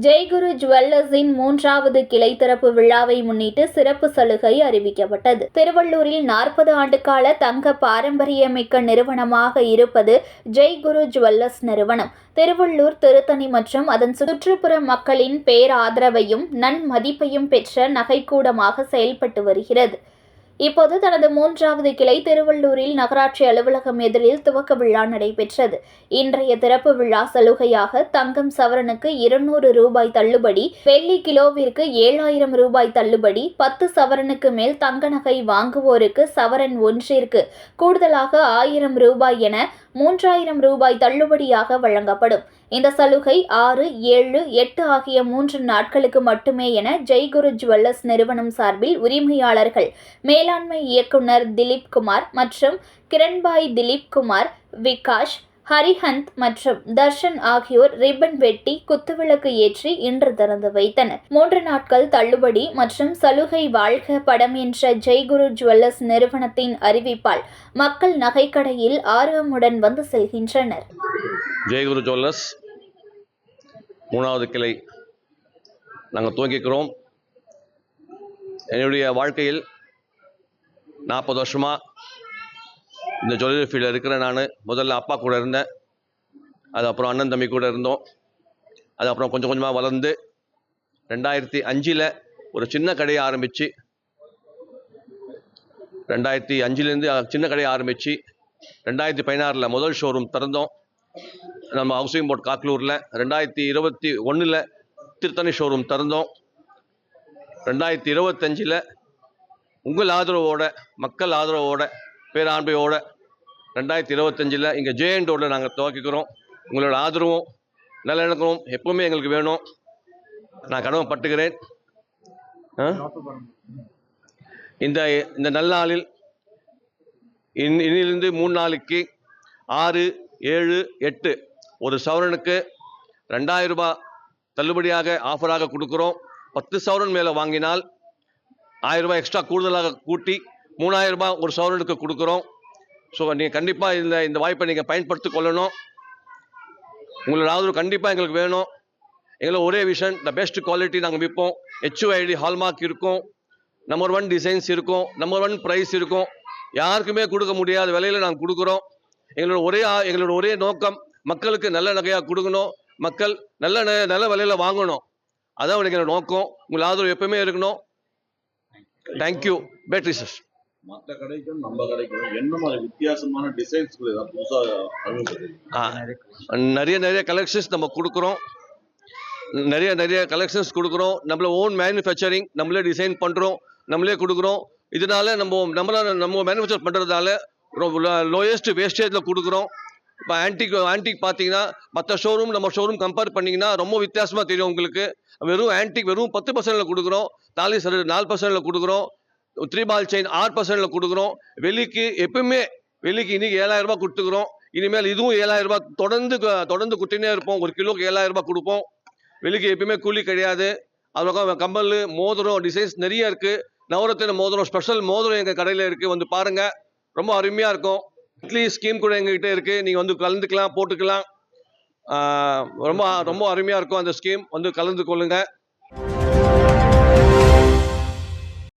ஜெய்குரு ஜுவல்லர்ஸின் 3வது கிளை திறப்பு விழாவை முன்னிட்டு சிறப்பு சலுகை அறிவிக்கப்பட்டது. திருவள்ளூரில் 40 ஆண்டுகால தங்க பாரம்பரியமிக்க நிறுவனமாக இருப்பது ஜெய்குரு ஜுவல்லர்ஸ் நிறுவனம். திருவள்ளூர், திருத்தணி மற்றும் அதன் சுற்றுப்புற மக்களின் பேராதரவையும் நன்மதிப்பையும் பெற்ற நகைக்கூடமாக செயல்பட்டு வருகிறது. இப்போது தனது 3வது கிளை திருவள்ளூரில் நகராட்சி அலுவலகம் எதிரில் துவக்க விழா நடைபெற்றது. இன்றைய திறப்பு விழா சலுகையாக தங்கம் சவரனுக்கு 200 ரூபாய் தள்ளுபடி, வெள்ளி கிலோவிற்கு 7000 ரூபாய் தள்ளுபடி, 10 சவரனுக்கு மேல் தங்க நகை வாங்குவோருக்கு சவரன் ஒன்றிற்கு கூடுதலாக 1000 ரூபாய் என 3000 ரூபாய் தள்ளுபடியாக வழங்கப்படும். இந்த சலுகை 6, 7, 8 ஆகிய 3 நாட்களுக்கு மட்டுமே என ஜெய்குரு ஜுவல்லர்ஸ் நிறுவனம் சார்பில் உரிமையாளர்கள் மேலாண்மை இயக்குனர் திலீப் குமார் மற்றும் கிரண்பாய் திலீப் குமார், விகாஷ், ஹரிஹந்த் மற்றும் தர்ஷன் ஆகியோர் ரிப்பன் வெட்டி குத்துவிளக்கு ஏற்றி இன்று திறந்து வைத்தனர். 3 நாட்கள் தள்ளுபடி மற்றும் சலுகை வாழ்க படம் என்ற ஜெய்குரு ஜுவல்லர்ஸ் நிறுவனத்தின் அறிவிப்பால் மக்கள் நகைக்கடையில் ஆர்வமுடன் வந்து செல்கின்றனர். ஜெய்குரு ஜுவல்லர்ஸ் 3வது கிளை நாங்கள் துவங்கிக்கிறோம். என்னுடைய வாழ்க்கையில் 40 வருஷமாக இந்த ஜுவல்லரி ஃபீல்டில் இருக்கிறேன். நான் முதல்ல அப்பா கூட இருந்தேன், அது அப்புறம் அண்ணன் தம்பி கூட இருந்தோம். அது அப்புறம் கொஞ்சம் கொஞ்சமாக வளர்ந்து 2005 ஒரு சின்ன கடையை ஆரம்பித்து 2005 சின்ன கடையை ஆரம்பித்து 2016 முதல் ஷோரூம் திறந்தோம். நம்ம ஹவுசிங் போர்ட் காக்லூரில் 2021 திருத்தணி ஷோரூம் திறந்தோம். 2025 உங்கள் ஆதரவோட, மக்கள் ஆதரவோட, பேராண்மையோட 2025 இங்கே ஜே&ட் ரோடில் நாங்கள் துவக்கிக்கிறோம். உங்களோட ஆதரவும் நல்லிணக்கமும் எப்பவுமே எங்களுக்கு வேணும். நான் கடமைப்பட்டுக்கிறேன். இந்த நல்ல நாளில் இன்னிலிருந்து 3 நாளைக்கு 6, 7, 8 ஒரு சவரனுக்கு 2000 ரூபாய் தள்ளுபடியாக ஆஃபராக கொடுக்குறோம். 10 சவரன் மேலே வாங்கினால் 1000 ரூபாய் எக்ஸ்ட்ரா கூடுதலாக கூட்டி 3000 ரூபாய் ஒரு சவரனுக்கு கொடுக்குறோம். ஸோ நீங்கள் கண்டிப்பாக இந்த வாய்ப்பை நீங்கள் பயன்படுத்தி கொள்ளணும். உங்களோட ஆதரவு கண்டிப்பாக எங்களுக்கு வேணும். எங்களுக்கு ஒரே விஷன், த பெஸ்ட் குவாலிட்டி நாங்கள் விற்போம். HUID ஹால்மார்க் இருக்கும், நம்பர் 1 டிசைன்ஸ் இருக்கும், நம்பர் 1 ப்ரைஸ் இருக்கும். யாருக்குமே கொடுக்க முடியாத விலையில் நாங்கள் கொடுக்குறோம். எங்களோட ஒரே நோக்கம் மக்களுக்கு நல்ல நகையாக கொடுக்கணும், மக்கள் நல்ல விலையில் வாங்கணும். அதான் எங்களோட நோக்கம். உங்கள் ஆதரவு எப்பவுமே இருக்கணும். தேங்க்யூ. Battery sir. மற்ற கடைக்கும் நம்ம கடைக்கும் என்ன மாதிரி வித்தியாசமான டிசைன்ஸ் நிறைய கலெக்ஷன்ஸ் நம்ம கொடுக்குறோம். நிறைய கலெக்ஷன்ஸ் கொடுக்குறோம். நம்மள ஓன் மேனுஃபேக்சரிங், நம்மளே டிசைன் பண்ணுறோம், நம்மளே கொடுக்குறோம். இதனால நம்ம மேனுஃபேக்சர் பண்ணுறதால லோயஸ்ட் வேஸ்டேஜில் கொடுக்குறோம். இப்போ ஆன்டிக் பார்த்தீங்கன்னா மற்ற ஷோரூம் நம்ம ஷோரூம் கம்பேர் பண்ணிங்கன்னா ரொம்ப வித்தியாசமாக தெரியும் உங்களுக்கு. வெறும் 10%ல் கொடுக்குறோம், தாலி 4%ல் கொடுக்குறோம், 3 பால் செயின் 6%ல் கொடுக்குறோம். வெள்ளிக்கு இன்னைக்கு 7000 ரூபாய் கொடுத்துக்கிறோம். இனிமேல் இதுவும் 7000 ரூபாய் தொடர்ந்து கொடுத்துனே இருப்போம். 1 கிலோக்கு 7000 ரூபாய் கொடுப்போம். வெள்ளிக்கு எப்பயுமே கூலி கிடையாது. அதுக்காக கம்பல், மோதிரம் டிசைன்ஸ் நிறைய இருக்குது. நவரத்தின மோதிரம், ஸ்பெஷல் மோதிரம் எங்கள் கடையில் இருக்குது. வந்து பாருங்கள், ரொம்ப அருமையாக இருக்கும். இட்லி ஸ்கீம் கூட எங்ககிட்ட இருக்குது. நீங்கள் வந்து கலந்துக்கலாம், போட்டுக்கலாம். ரொம்ப அருமையாக இருக்கும் அந்த ஸ்கீம். வந்து கலந்து கொள்ளுங்கள்.